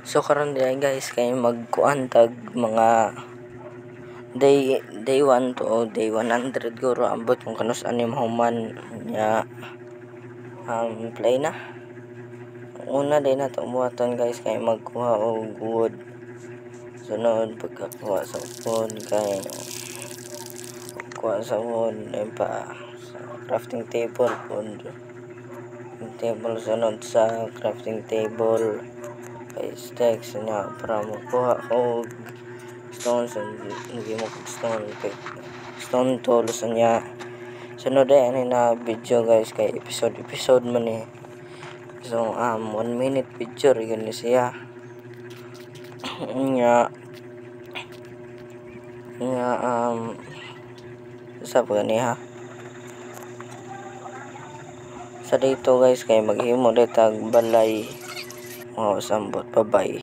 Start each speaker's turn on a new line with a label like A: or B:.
A: So karon diay guys kay magkuan tag mga day 1 to day 100 guro ambot kung kanus ani mahuman nya play na. Una din nato buhaton guys kay magkuha og wood. Sunod pagkakuha sa wood kay kuha sa wood pa sa crafting table sunod sa crafting table kay sticks na para makuha og stone hindi mo stone tools niya. Sunod ay ani na video guys kay episode man ni. So 1 minute video yun ni siya. Nya sa pa niya. Sa dito guys kay maghimo detag balay. Sambot, bye bye.